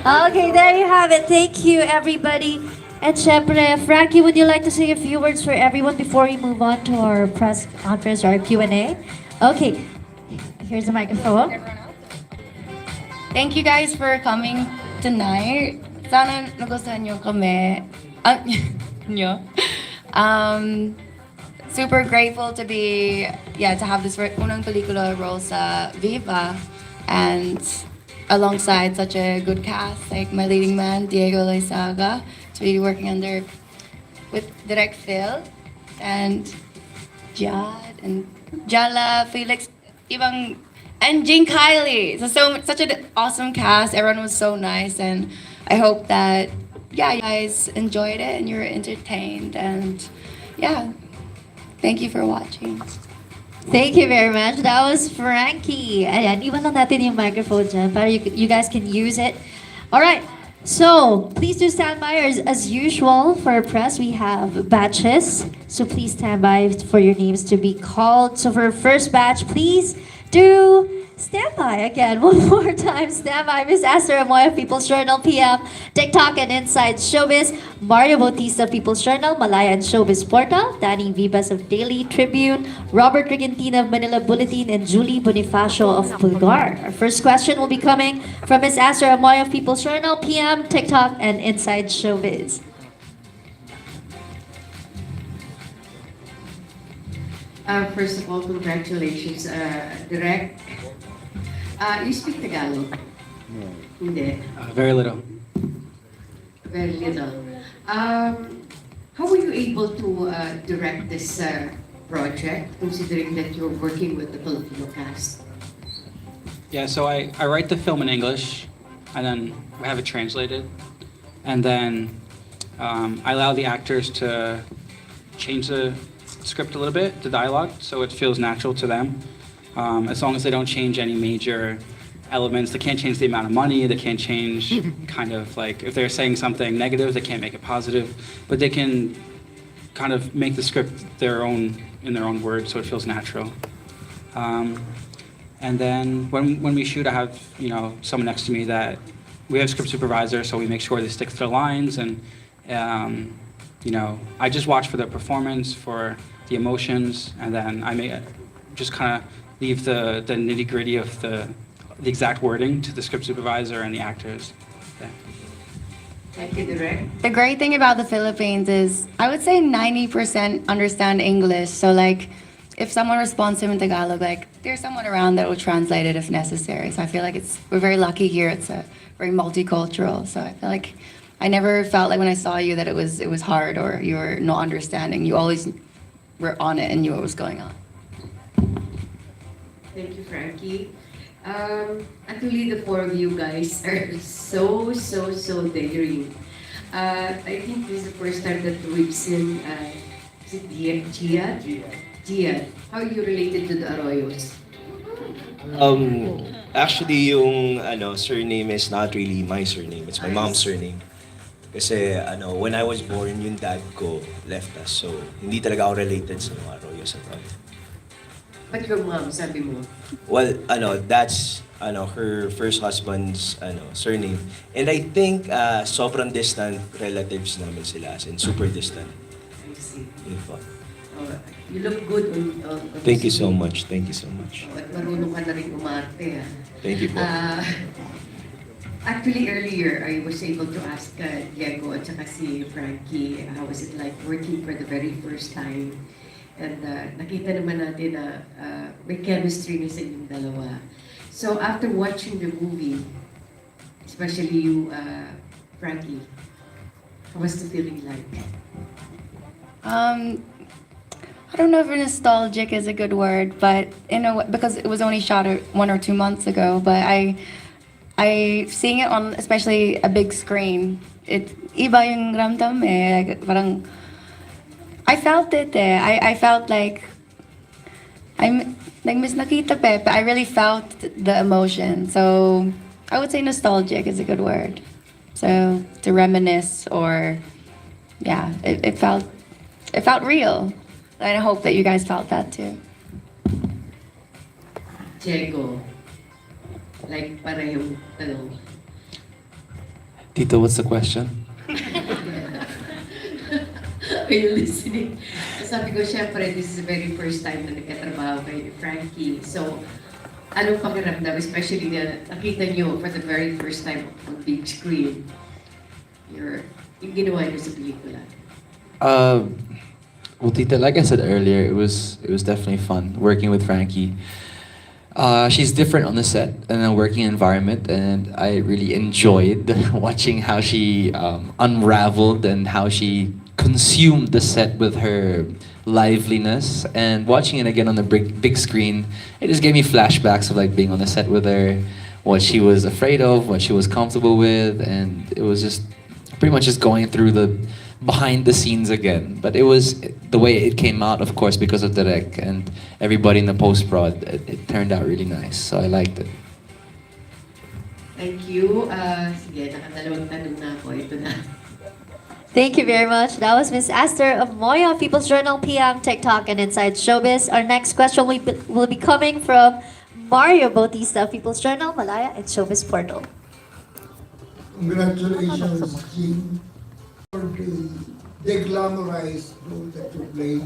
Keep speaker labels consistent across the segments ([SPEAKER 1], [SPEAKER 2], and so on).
[SPEAKER 1] Okay, there you have it. Thank you, everybody. And syempre, Frankie, would you like to say a few words for everyone before we move on to our press conference or Q&A? Okay, here's the microphone.
[SPEAKER 2] Thank you guys for coming tonight. Sana nagustuhan nyo kami. Nyo. Um, Super grateful to be, to have this unang pelikula role sa Viva and alongside such a good cast like my leading man, Diego Loizaga, to be working under with Direct Phil and Jad and Jala, Felix, ibang, and Jane Kylie. So such an awesome cast. Everyone was so nice, and I hope that you guys enjoyed it and you're entertained. And yeah, thank you for watching.
[SPEAKER 1] Thank you very much. That was Frankie. Ayan, iwan lang natin yung microphone dyan para you guys can use it. All right. So, please do stand by as usual for our press. We have batches. So, please stand by for your names to be called. So, for our first batch, please do stand by again. One more time. Stand by. Miss Esther Amoy of People's Journal, PM, TikTok and Inside Showbiz. Mario Bautista of People's Journal, Malaya and Showbiz Portal. Danny Vivas of Daily Tribune. Robert Regentina of Manila Bulletin. And Julie Bonifacio of Pulgar. Our first question will be coming from Miss Esther Amoy of People's Journal, PM, TikTok and Inside Showbiz.
[SPEAKER 3] First of all, congratulations, Direct. You speak Tagalog? Hindi.
[SPEAKER 4] Very little.
[SPEAKER 3] Very little. How were you able to direct this project, considering that you're working with the Filipino cast?
[SPEAKER 4] Yeah, so I write the film in English, and then we have it translated, and then I allow the actors to change the script a little bit, the dialogue, so it feels natural to them. As long as they don't change any major elements, they can't change the amount of money, they can't change kind of like, if they're saying something negative, they can't make it positive, but they can kind of make the script in their own words, so it feels natural. And then when we shoot, I have someone next to me that we have script supervisor, so we make sure they stick to their lines, and I just watch for the performance, for the emotions, and then I may just kind of leave the nitty-gritty of the exact wording to the script supervisor and the actors. Yeah.
[SPEAKER 3] Thank you, Direct.
[SPEAKER 2] The great thing about the Philippines is I would say 90% understand English. So like if someone responds to him in Tagalog, like there's someone around that will translate it if necessary. So I feel like we're very lucky here. It's a very multicultural. So I feel like I never felt like when I saw you that it was hard or you were not understanding. You always were on it and knew what was going on.
[SPEAKER 3] Thank you, Frankie. Actually, the four of you guys are so daring. I think this is the first time that we've seen is it Gia? Gia. How are you related to the Arroyos?
[SPEAKER 5] Actually, yung surname is not really my surname. It's my mom's surname. Kasi when I was born, yung dad ko left us. So, hindi talaga ako related sa mga Arroyos at all.
[SPEAKER 3] But your mom, sabi mo?
[SPEAKER 5] Well, that's her first husband's surname. And I think sobrang distant relatives namin sila, as in super distant.
[SPEAKER 3] I see.
[SPEAKER 5] Yun po.
[SPEAKER 3] You look good on
[SPEAKER 5] Thank you so much. Thank you so much.
[SPEAKER 3] At marunong ka na rin umarte.
[SPEAKER 5] Thank you po.
[SPEAKER 3] Actually, earlier, I was able to ask Diego at saka si Frankie, how was it like working for the very first time? And nakita naman natin na may chemistry na sa inyong dalawa. So after watching the movie, especially you, Frankie, how was the feeling like?
[SPEAKER 2] I don't know if nostalgic is a good word, but because it was only shot 1 or 2 months ago, but I seeing it on especially a big screen, it iba yung ramdam eh. Like, parang I felt it eh. I felt like I'm like Miss Nakita Pepe. I really felt the emotion. So I would say nostalgic is a good word. So to reminisce or it felt real. And I hope that you guys felt that too.
[SPEAKER 3] Diego, like parehong tanong.
[SPEAKER 6] Tito, what's the question?
[SPEAKER 3] Are you listening? Sabi ko, syempre, this is the very first time na nagkatrabaho kayo ni Frankie. So, anong pakiramdam, especially na nakita nyo for the very first time on big screen, yung ginawa nyo sa pelikula?
[SPEAKER 6] Well, Tita, like I said earlier, it was definitely fun working with Frankie. She's different on the set in a working environment, and I really enjoyed watching how she unraveled and how she consumed the set with her liveliness. And watching it again on the big screen, it just gave me flashbacks of like being on the set with her, what she was afraid of, what she was comfortable with, and it was just pretty much just going through the behind the scenes again. But it was the way it came out, of course, because of the rec and everybody in the post-prod. It turned out really nice, so I liked it.
[SPEAKER 3] Thank you. Sige, nakadalawang tanong na ako. Ito na.
[SPEAKER 1] Thank you very much. That was Miss Esther of Moya, People's Journal, PM, TikTok, and Inside Showbiz. Our next question will be coming from Mario Bautista, People's Journal, Malaya, and Showbiz Portal.
[SPEAKER 7] Congratulations, Jean, for the deglamorized role that you played.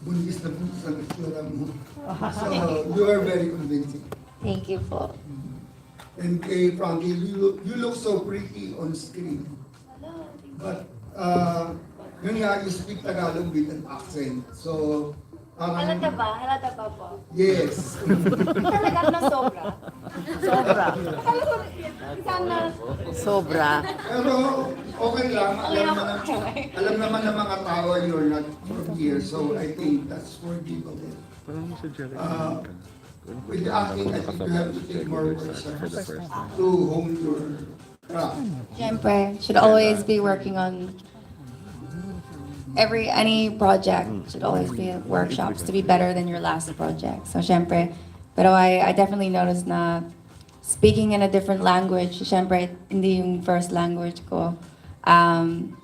[SPEAKER 7] Buntis na buntis ang itsura mo. So, you are very convincing.
[SPEAKER 1] Thank you po.
[SPEAKER 7] And kay Frankie, you look so pretty on screen. But, yun nga, you speak Tagalog with an accent. So,
[SPEAKER 8] Halata ba? Halata ba po?
[SPEAKER 7] yes.
[SPEAKER 8] Talaga na sobra. Sobra. Sana sobra.
[SPEAKER 7] Pero, okay lang. Alam naman ng mga tao, you're not from here. So, I think that's forgivable. With the acting, I think you have to take more workshops to hone your craft.
[SPEAKER 2] Siyempre, should always be working on any project should always be workshops to be better than your last project. So siyempre, pero I definitely noticed na speaking in a different language, siyempre hindi yung first language ko.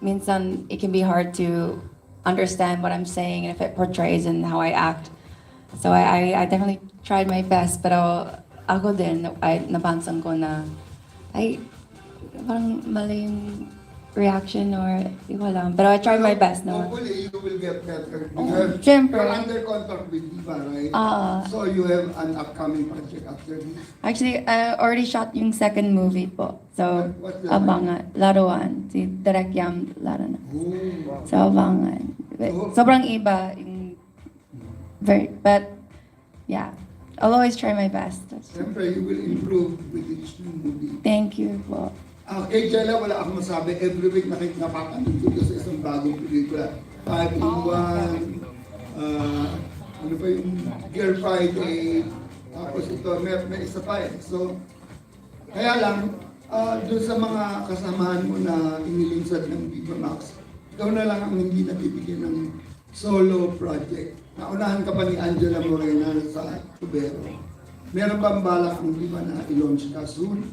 [SPEAKER 2] Minsan it can be hard to understand what I'm saying and if it portrays and how I act. So I definitely tried my best, pero ako din napansin ko na parang mali yung reaction or di ko alam. Pero I tried my best naman.
[SPEAKER 7] Hopefully, you will get better.
[SPEAKER 2] Siyempre.
[SPEAKER 7] You're under contract with Diva, right? So you have an upcoming project after this?
[SPEAKER 2] Actually, I already shot yung second movie po. So,
[SPEAKER 7] What's that?
[SPEAKER 2] abangan. Laruan. Si Direk Yam Laruan.
[SPEAKER 7] Oh.
[SPEAKER 2] So, abangan. Sobrang iba. But, yeah. I'll always try my best.
[SPEAKER 7] Siyempre, you will improve with each new movie.
[SPEAKER 2] Thank you po.
[SPEAKER 7] Kay Jella, wala akong masabi. Every week napapanood ko sa isang bagong pelikula. 5 in 1, ano pa yung Girl Friday, tapos ito, may isa pa eh. So, kaya lang, doon sa mga kasamahan mo na inilinsad ng Viva Max, ikaw na lang ang hindi nabibigyan ng solo project. Naunahan ka pa ni Angela Morena sa Tubero. Meron bang balak ng Viva na i-launch ka soon?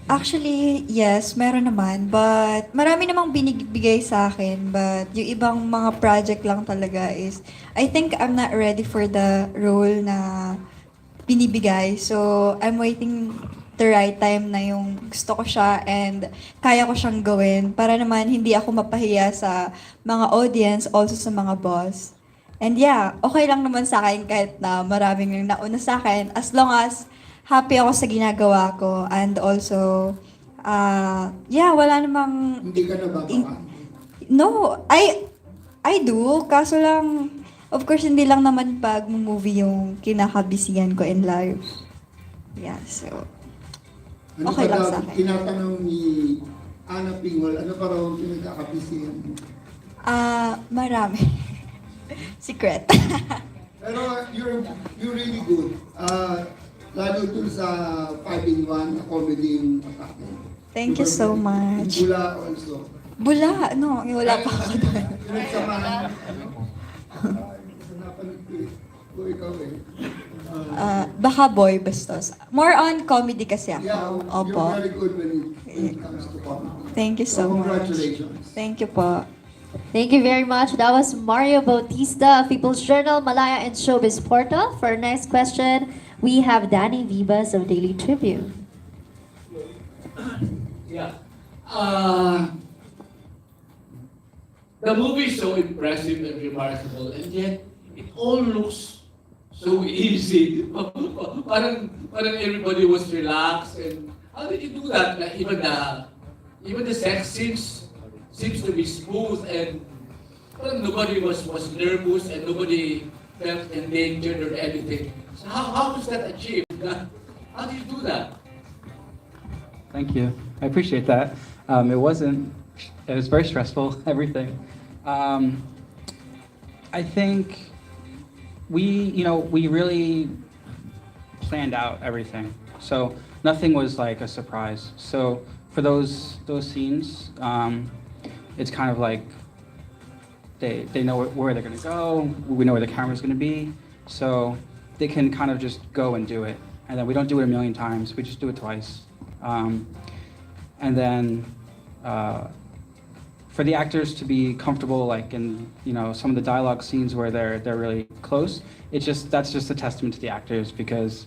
[SPEAKER 9] Actually, yes, meron naman. But marami namang binibigay sa akin. But yung ibang mga project lang talaga is, I think I'm not ready for the role na binibigay. So, I'm waiting the right time na yung gusto ko siya and kaya ko siyang gawin para naman hindi ako mapahiya sa mga audience, also sa mga boss. And yeah, okay lang naman sa akin kahit na maraming nauna sa akin as long as happy ako sa ginagawa ko and also, yeah, wala namang...
[SPEAKER 7] Hindi ka nababaka?
[SPEAKER 9] No, I do. Kaso lang, of course, hindi lang naman pag movie yung kinakabisihan ko in life. Yeah, so,
[SPEAKER 7] Ano
[SPEAKER 9] okay
[SPEAKER 7] pa
[SPEAKER 9] lang
[SPEAKER 7] daw,
[SPEAKER 9] sa akin.
[SPEAKER 7] tinatanong ni Ana Pingol, ano pa raw ang pinagkakabisihan mo?
[SPEAKER 9] Marami. Secret.
[SPEAKER 7] Pero you're really good. Lalo dun sa 5-in-1 na comedy yung atake.
[SPEAKER 9] Thank you so much.
[SPEAKER 7] Bula also.
[SPEAKER 9] Bula, no, wala pa ako doon.
[SPEAKER 7] Pinagsamahan. Napanood ko eh. O ikaw eh.
[SPEAKER 9] Baka boy, bastos. More on comedy kasi ako.
[SPEAKER 7] Yeah,
[SPEAKER 9] Opo.
[SPEAKER 7] you're very good when it comes to comedy.
[SPEAKER 9] Thank you so much.
[SPEAKER 7] Congratulations.
[SPEAKER 9] Thank you po.
[SPEAKER 1] Thank you very much. That was Mario Bautista of People's Journal, Malaya, and Showbiz Portal. For our next question, we have Danny Vivas of Daily Tribune.
[SPEAKER 10] Yeah. The movie is so impressive and remarkable, and yet it all looks so easy. parang everybody was relaxed, and how did you do that? Like even the sex seems to be smooth, and parang nobody was nervous, and nobody felt endangered or anything. So how was that achieved? How do you do that?
[SPEAKER 4] Thank you. I appreciate that. It was very stressful, everything. I think we really planned out everything. So nothing was like a surprise. So for those scenes, it's kind of like they know where they're gonna go. We know where the camera's gonna be. So they can kind of just go and do it. And then we don't do it a million times. We just do it twice. And then for the actors to be comfortable, like in some of the dialogue scenes where they're really close, that's just a testament to the actors, because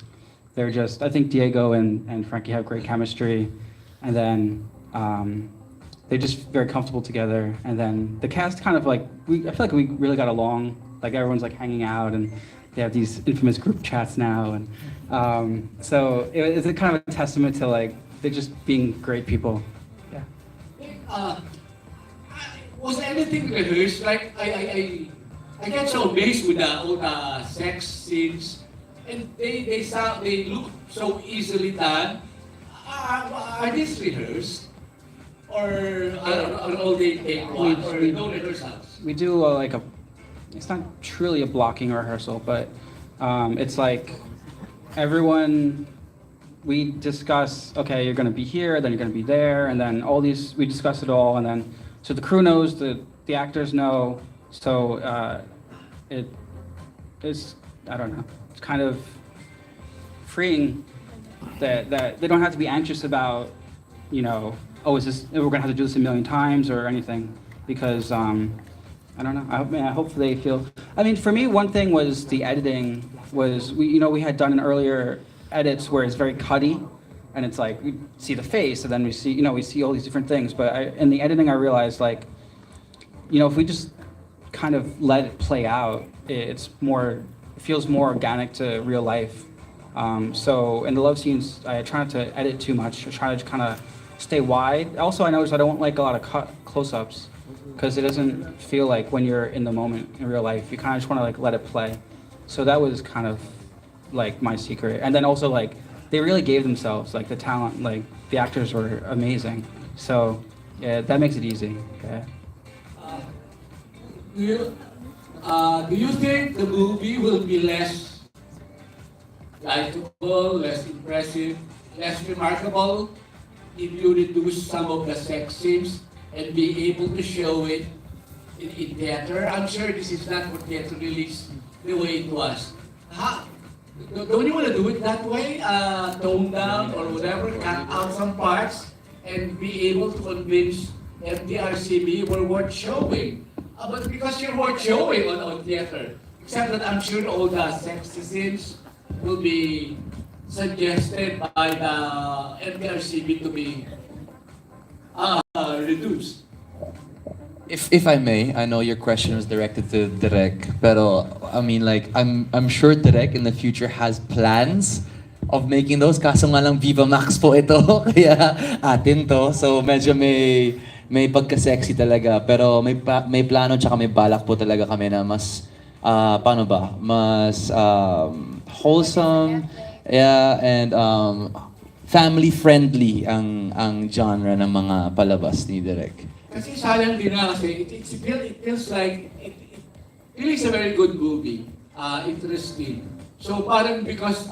[SPEAKER 4] I think Diego and Frankie have great chemistry, and then they're just very comfortable together. And then the cast kind of I feel like we really got along. Like everyone's like hanging out, and they have these infamous group chats now, and so it's a kind of a testament to like they're just being great people. Yeah.
[SPEAKER 10] Was anything rehearsed? Like I get so amazed with all the sex scenes, and they look so easily done. Are these rehearsed, or are all they take one, or no rehearsals?
[SPEAKER 4] We do it's not truly a blocking rehearsal, but it's like everyone, we discuss, okay, you're gonna be here, then you're gonna be there, and then we discuss it all, and then so the crew knows, the actors know, so it's, I don't know, it's kind of freeing that they don't have to be anxious about, oh, we're gonna have to do this a million times or anything, because I don't know. I hope they feel. I mean, for me, one thing was the editing. We had done an earlier edits where it's very cutty, and it's like we see the face, and then we see all these different things. But in the editing, I realized if we just kind of let it play out, it feels more organic to real life. So in the love scenes, I try not to edit too much. I try to kind of stay wide. Also, I noticed I don't like a lot of close-ups, because it doesn't feel like when you're in the moment in real life. You kind of just want to let it play. So that was kind of like my secret. And then also they really gave themselves, the talent, the actors were amazing. So yeah, that makes it easy. Yeah.
[SPEAKER 10] Do you think the movie will be less likable, less impressive, less remarkable if you reduce some of the sex scenes and be able to show it in theater? I'm sure this is not for theater release the way it was. Don't you want to do it that way? Tone down or whatever, cut out some parts and be able to convince FDRCB we're worth showing. But because you're worth showing on theater, except that I'm sure all the sexy scenes will be suggested by the FDRCB to be reduced.
[SPEAKER 6] If I may, I know your question was directed to Direk, pero I mean I'm sure Direk in the future has plans of making those, kaso nga lang Viva Max po ito, kaya atin to. So medyo may pagka-sexy talaga, pero may plano tsaka may balak po talaga kami na mas paano ba? Mas wholesome, yeah, and family friendly ang genre ng mga palabas ni Direk.
[SPEAKER 10] Kasi sayang din na kasi it feels like it really is a very good movie, interesting. So parang because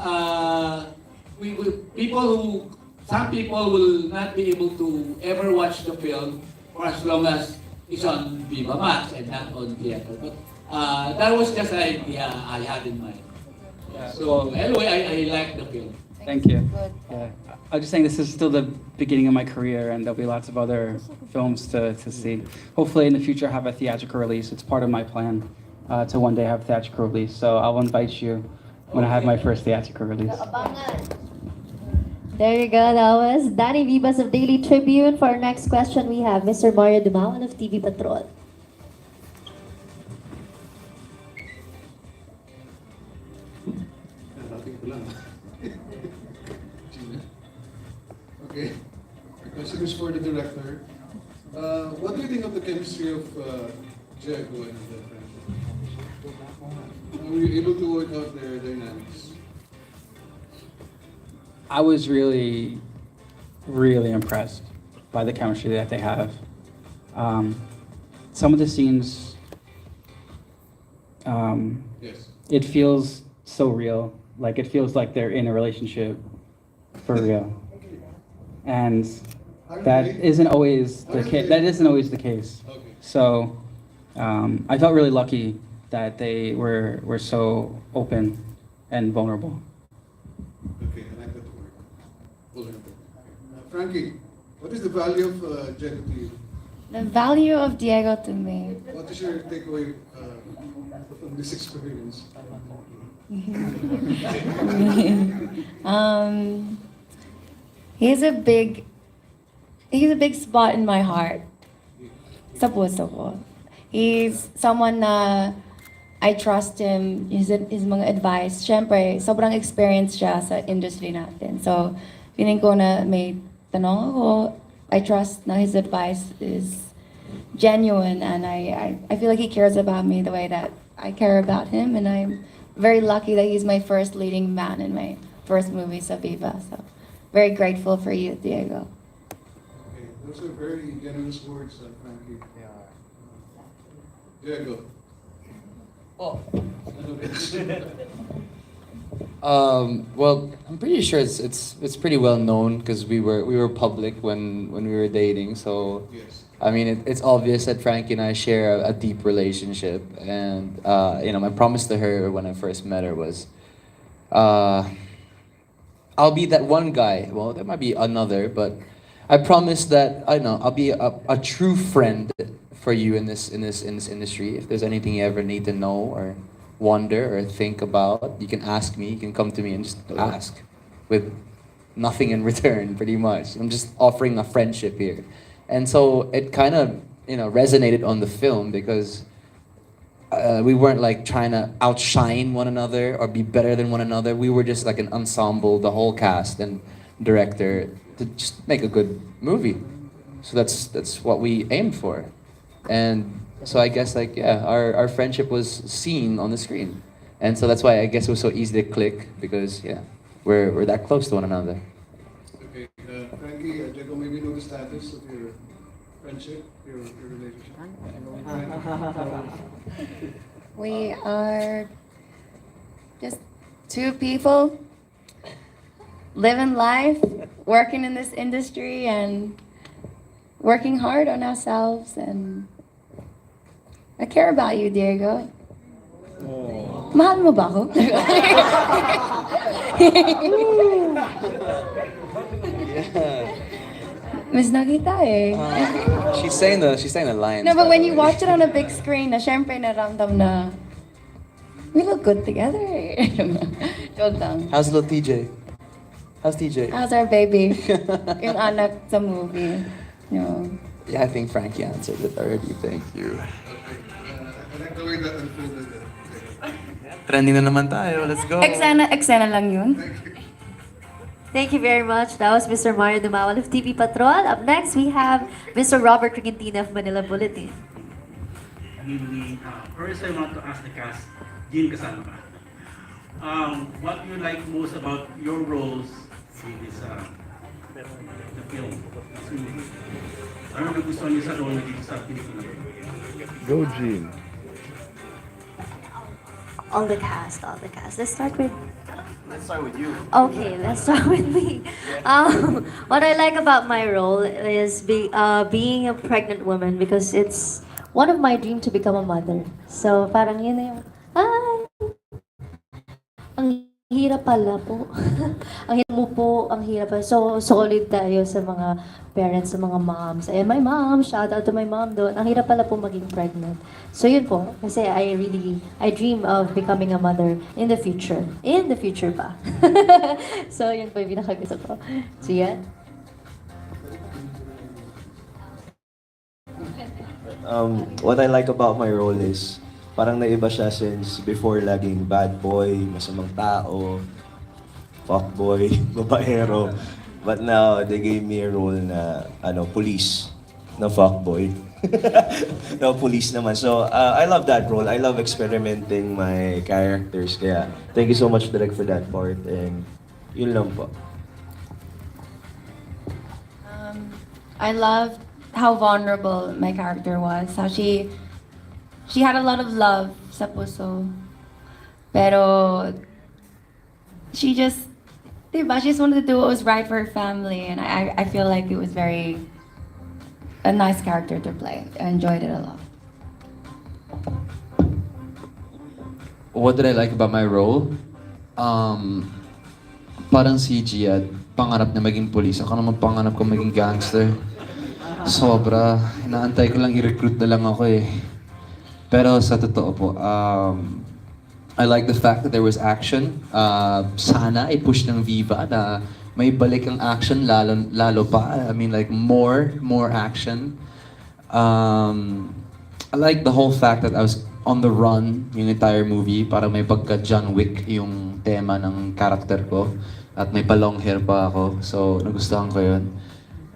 [SPEAKER 10] some people will not be able to ever watch the film for as long as it's on Viva Max and not on theater. But that was just an idea I had in mind.
[SPEAKER 4] Yeah.
[SPEAKER 10] So anyway, I like the film.
[SPEAKER 4] Thank you. Yeah. I was just saying this is still the beginning of my career, and there'll be lots of other films to see. Hopefully in the future have a theatrical release. It's part of my plan to one day have a theatrical release. So I'll invite you when I have my first theatrical release.
[SPEAKER 8] Abangan.
[SPEAKER 1] There you go. That was Danny Vivas of Daily Tribune. For our next question, we have Mr. Mario Dumawan of TV Patrol.
[SPEAKER 10] Natin ko lang. Okay. The question is for the director. What do you think of the chemistry of Diego and Frankie? Were you able to work out their dynamics?
[SPEAKER 4] I was really, really impressed by the chemistry that they have. Some of the scenes,
[SPEAKER 10] Yes.
[SPEAKER 4] it feels so real. Like it feels like they're in a relationship for real. And that isn't always the case. That isn't always the case.
[SPEAKER 10] Okay.
[SPEAKER 4] So I felt really lucky that they were so open and vulnerable.
[SPEAKER 10] Okay, I like that word. Vulnerable. Frankie, what is the value of Diego to you?
[SPEAKER 2] The value of Diego to me.
[SPEAKER 10] What is your takeaway from this experience?
[SPEAKER 2] He's a big spot in my heart. Suppose ako. He's someone na I trust him, his mga advice. Siyempre, sobrang experienced siya sa industry natin. So, feeling ko na may tanong ako, I trust na his advice is genuine and I feel like he cares about me the way that I care about him, and I'm very lucky that he's my first leading man in my first movie, sa Viva. So, very grateful for you, Diego.
[SPEAKER 10] Okay, those are very generous words, Frankie. Diego.
[SPEAKER 6] Oh. Well, I'm pretty sure it's pretty well known because we were public when we were dating. So,
[SPEAKER 10] Yes.
[SPEAKER 6] I mean, it's obvious that Frankie and I share a deep relationship, and my promise to her when I first met her was, I'll be that one guy. Well, there might be another, but I promise that I'll be a true friend for you in this industry. If there's anything you ever need to know or wonder or think about, you can ask me. You can come to me and just ask, with nothing in return, pretty much. I'm just offering a friendship here. And so it kind of, resonated on the film because we weren't like trying to outshine one another or be better than one another. We were just like an ensemble, the whole cast and director, to just make a good movie. So that's what we aimed for. And so I guess our friendship was seen on the screen. And so that's why I guess it was so easy to click because we're that close to one another.
[SPEAKER 10] Okay, Frankie, Diego, maybe know the status of your friendship, your relationship?
[SPEAKER 2] We are just two people living life, working in this industry and working hard on ourselves, and I care about you, Diego. Mahal mo ba ako? Miss na kita eh.
[SPEAKER 6] She's saying the lines.
[SPEAKER 2] No, but when you watch it on a big screen, na syempre naramdam na we look good together. Joke lang.
[SPEAKER 6] How's little TJ? How's TJ?
[SPEAKER 2] How's our baby? Yung anak sa movie. No.
[SPEAKER 6] Yeah, I think Frankie answered it already. Thank you.
[SPEAKER 10] I like the way that unfolded.
[SPEAKER 6] Trending na naman tayo. Let's go.
[SPEAKER 2] Eksena lang yun.
[SPEAKER 1] Thank you very much. That was Mr. Mario Dumawan of TV Patrol. Up next, we have Mr. Robert Trigentina of Manila Bulletin.
[SPEAKER 11] First, I want to ask the cast, Jean kasama ka. What do you like most about your roles in this the film? Ano nagustuhan niyo sa role dito sa pelikula?
[SPEAKER 12] Go, Jean.
[SPEAKER 1] All the cast. Let's start with...
[SPEAKER 12] Let's start with you.
[SPEAKER 1] Okay, let's start with me. What I like about my role is being a pregnant woman because it's one of my dreams to become a mother. So parang yun na yung, ang
[SPEAKER 13] hirap pala po. Ang hirap mo po, ang hirap pala. So, solid tayo sa mga parents, sa mga moms. Ayan, my mom, shout out to my mom doon. Ang hirap pala po maging pregnant. So, yun po. Kasi I dream of becoming a mother in the future. In the future pa. So, yun po yung pinakagusto ko. So, yan.
[SPEAKER 5] What I like about my role is parang naiba siya since before laging bad boy, masamang tao, fuckboy, babaero. But now, they gave me a role na, police, na fuckboy. No, police naman. So, I love that role. I love experimenting my characters. Kaya, thank you so much, Direk, for that part. And, yun lang po.
[SPEAKER 2] I loved how vulnerable my character was. How she had a lot of love sa puso. Pero she just, diba, she just wanted to do what was right for her family. And I feel like it was a nice character to play. I enjoyed it a lot.
[SPEAKER 6] What did I like about my role? Parang si Gia, pangarap na maging police. Ako naman pangarap ko maging gangster. Sobra. Inaantay ko lang i-recruit na lang ako eh. Pero sa totoo po, I like the fact that there was action. Sana i-push ng Viva na may balik ang action lalo pa. I mean like more action. I like the whole fact that I was on the run yung entire movie. Parang may pagka John Wick yung tema ng character ko. At may pa-long hair pa ako. So nagustuhan ko yun.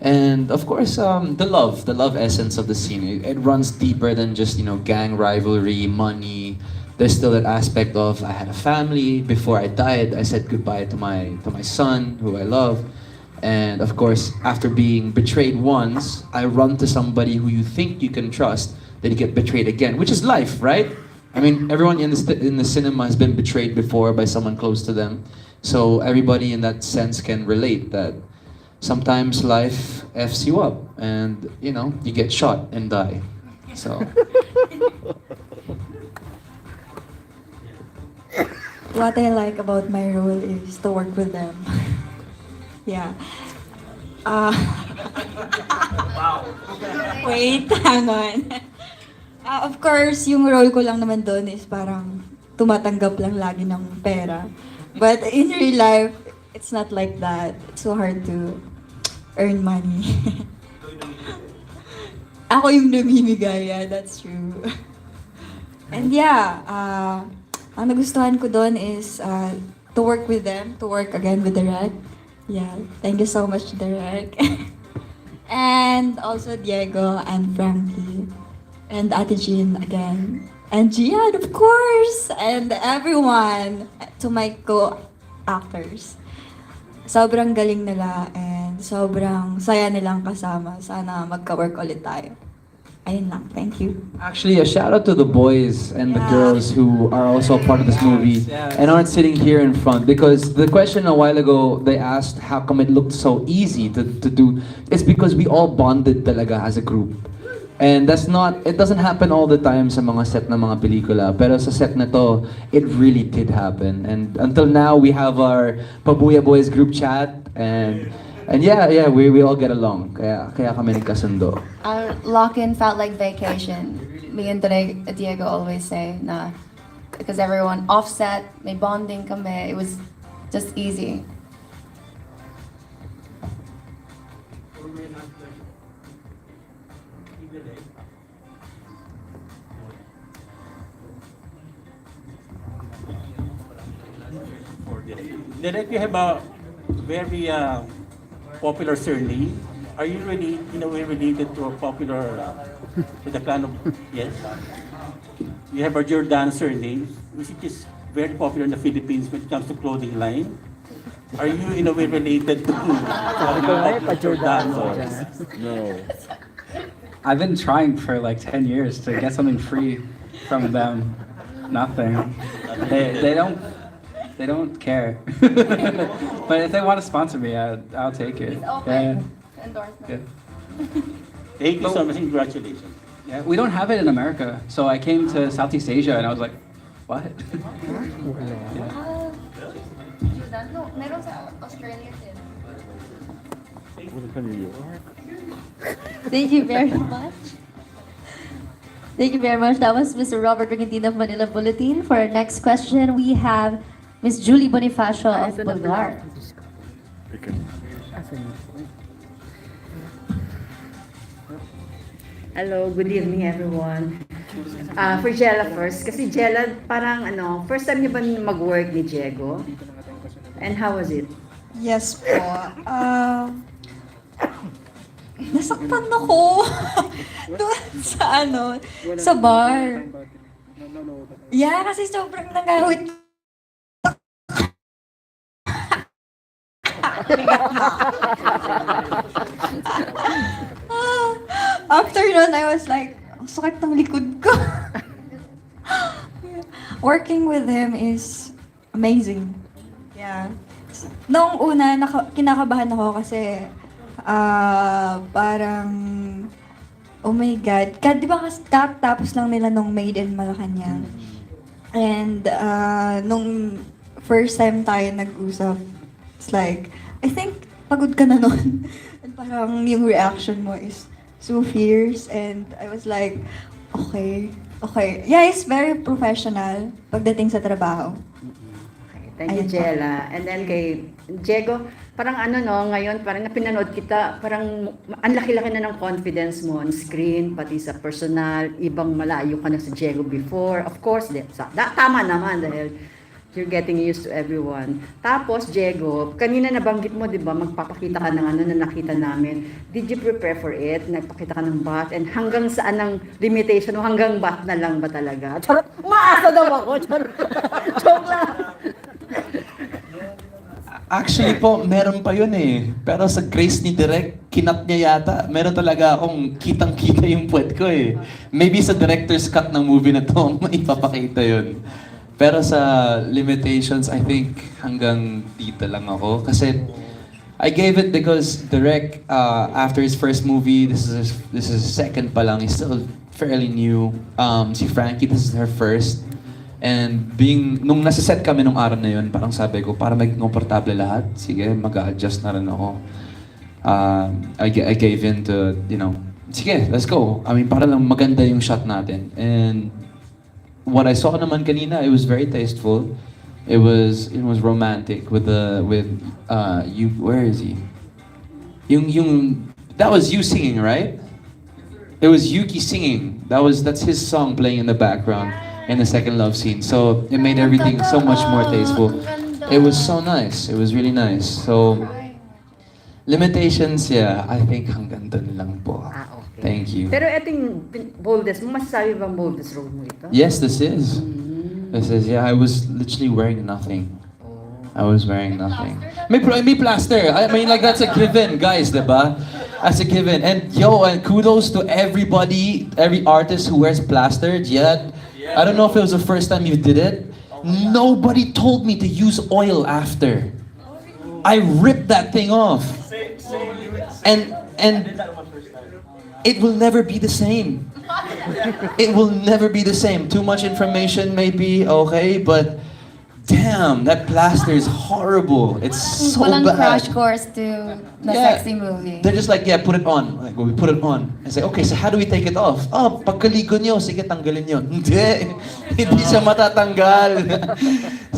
[SPEAKER 6] And of course, the love essence of the scene. It runs deeper than just, gang rivalry, money. There's still that aspect of I had a family. Before I died, I said goodbye to my son, who I love. And of course, after being betrayed once, I run to somebody who you think you can trust, then you get betrayed again, which is life, right? I mean, everyone in the cinema has been betrayed before by someone close to them. So everybody in that sense can relate that sometimes life F's you up and, you get shot and die. So.
[SPEAKER 9] What I like about my role is to work with them. Yeah.
[SPEAKER 11] Wow.
[SPEAKER 9] Wait, hang on. Of course, yung role ko lang naman doon is parang tumatanggap lang lagi ng pera. But in real life, it's not like that. It's so hard to earn money. Ako yung namimigay, yeah, that's true. And yeah, ang nagustuhan ko doon is to work with them, to work again with Derek. Yeah, thank you so much, Derek. And also Diego and Frankie. And Ate Jean again. And Gian, of course! And everyone, to my co-actors. Sobrang galing nila and sobrang saya nilang kasama. Sana magka-work ulit tayo. Ayun lang. Thank you.
[SPEAKER 6] Actually, a shout out to the boys and the
[SPEAKER 9] Yeah.
[SPEAKER 6] girls who are also a part of this movie
[SPEAKER 4] Yes.
[SPEAKER 6] and aren't sitting here in front, because the question a while ago, they asked how come it looked so easy to do. It's because we all bonded talaga as a group. And it doesn't happen all the time sa mga set na mga pelikula. Pero sa set na to, it really did happen. And until now, we have our Pabuya Boys group chat. And yeah, we all get along. Kaya kami nagkasundo.
[SPEAKER 2] Our lock-in felt like vacation. Me and Diego always say na because everyone offset, may bonding kami. It was just easy.
[SPEAKER 11] Derek, you have a very popular surname. Are you really, in a way, related to a popular, to the clan of, yes? You have a Jordan surname, which is very popular in the Philippines when it comes to clothing line. Are you, in a way, related to Jordan?
[SPEAKER 12] No.
[SPEAKER 4] I've been trying for like 10 years to get something free from them. Nothing. They don't care. But if they want to sponsor me, I'll take it. Yeah.
[SPEAKER 2] Endorsement.
[SPEAKER 4] Yeah.
[SPEAKER 11] Thank you so much, congratulations.
[SPEAKER 4] Yeah, we don't have it in America. So I came to Southeast Asia and I was like, what? Yeah.
[SPEAKER 2] Judan? No, meron sa Australia din.
[SPEAKER 1] Thank you very much. Thank you very much. That was Mr. Robert Regentina of Manila Bulletin. For our next question, we have Miss Julie Bonifacio of Bulgar.
[SPEAKER 14] Hello, good evening everyone. For Jella first, kasi Jella parang first time niyo ba mag-work ni Diego? And how was it?
[SPEAKER 9] Yes po. Nasaktan ako. Doon sa sa bar. Yeah, kasi sobrang nangawit. After nun, I was like, ang sakit ng likod ko. Working with him is amazing. Yeah. Noong una, kinakabahan ako kasi parang, oh my God. Di ba tapos lang nila nung Made in Malacanang? And nung first time tayo nag-usap, it's like, I think pagod ka na nun. And parang yung reaction mo is so fierce. And I was like, okay. Yeah, he's very professional pagdating sa trabaho.
[SPEAKER 14] Thank you, Jella. And then kay Diego, parang ngayon, parang pinanood kita, parang ang laki-laki na ng confidence mo on screen, pati sa personal, ibang malayo ka na sa Diego before. Of course, tama naman dahil you're getting used to everyone. Tapos, Diego, kanina nabanggit mo, di ba, magpapakita ka ng na nakita namin. Did you prepare for it? Nagpakita ka ng bat? And hanggang saan ang limitation o hanggang bat na lang ba talaga? Charot! Maasa daw ako! Charot! Joke lang!
[SPEAKER 6] Actually po, meron pa yun eh. Pero sa grace ni Direk, kinat niya yata. Meron talaga akong kitang-kita yung puwet ko eh. Maybe sa director's cut ng movie na to, maipapakita yun. Pero sa limitations, I think hanggang dito lang ako. Kasi I gave it because Direk, after his first movie, this is his second pa lang. He's still fairly new. Si Frankie, this is her first. And nung nasa set kami nung araw na yun, parang sabi ko, para maging komportable lahat, sige, mag-a-adjust na rin ako. I gave in to, sige, let's go. I mean, para lang maganda yung shot natin. And what I saw naman kanina, it was very tasteful. It was romantic with you. Where is he? That was you singing, right? It was Yuki singing. That's his song playing in the background in the second love scene. So it made everything so much more tasteful. It was so nice. It was really nice. So limitations, yeah, I think hanggang dun lang po.
[SPEAKER 14] Okay.
[SPEAKER 6] Thank you.
[SPEAKER 14] Pero itong boldest, masasabi bang boldest role mo ito?
[SPEAKER 6] Yes, this is. This is, yeah, I was literally wearing nothing. I was wearing nothing. May plaster. I mean, like, that's a given, guys, diba? That's a given. And kudos to everybody, every artist who wears plaster. Yeah, I don't know if it was the first time you did it. Nobody told me to use oil after. I ripped that thing off. And it will never be the same. It will never be the same. Too much information maybe, okay, but damn, that plaster is horrible. It's so
[SPEAKER 2] Walang
[SPEAKER 6] bad.
[SPEAKER 2] crash course to the sexy movie.
[SPEAKER 6] They're just like, yeah, put it on. Like, well, we put it on. I say, okay, so how do we take it off? Oh, pagkaligo nyo, sige, tanggalin nyo. Hindi. Hindi siya matatanggal.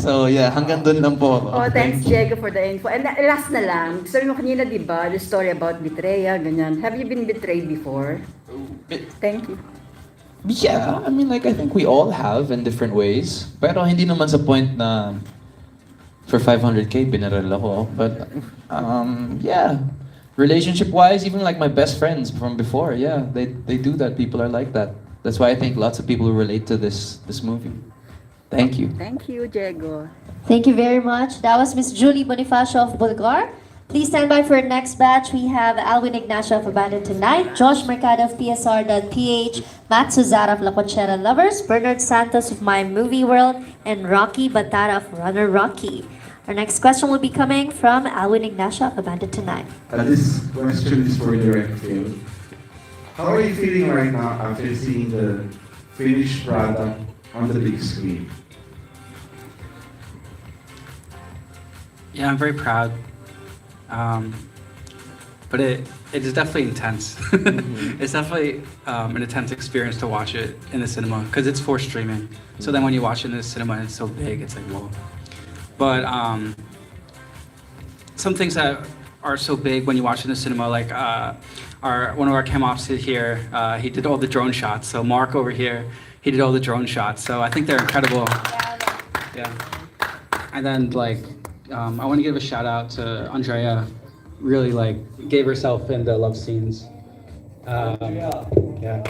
[SPEAKER 6] So, yeah, hanggang dun lang po.
[SPEAKER 14] Oh, thanks, Diego, for the info. And last na lang, sabi mo kanina, di ba, the story about betrayal, ganyan. Have you been betrayed before? Thank you.
[SPEAKER 6] Yeah, I mean, like, I think we all have in different ways. Pero hindi naman sa point na for 500K, binaral ako. But, yeah. Relationship-wise, even like my best friends from before, yeah, they do that. People are like that. That's why I think lots of people relate to this movie. Thank you.
[SPEAKER 14] Thank you, Diego.
[SPEAKER 1] Thank you very much. That was Miss Julie Bonifacio of Bulgar. Please stand by for our next batch. We have Alwin Ignacio of Abandoned Tonight, Josh Mercado of PSR.ph, Matt Suzara of La Cochera Lovers, Bernard Santos of My Movie World, and Rocky Batara of Runner Rocky. Our next question will be coming from Alwin Ignacio of Abandoned Tonight.
[SPEAKER 12] This question is for direct film. How are you feeling right now after seeing the finished product on the big screen?
[SPEAKER 4] Yeah, I'm very proud. But it is definitely intense. It's definitely an intense experience to watch it in the cinema because it's for streaming. So then when you watch it in the cinema and it's so big, it's like, whoa. But some things that are so big when you watch it in the cinema, like one of our cam ops here, he did all the drone shots. So Mark over here, he did all the drone shots. So I think they're incredible. Yeah. And then like, I want to give a shout out to Andrea. Really like gave herself in the love scenes. Yeah.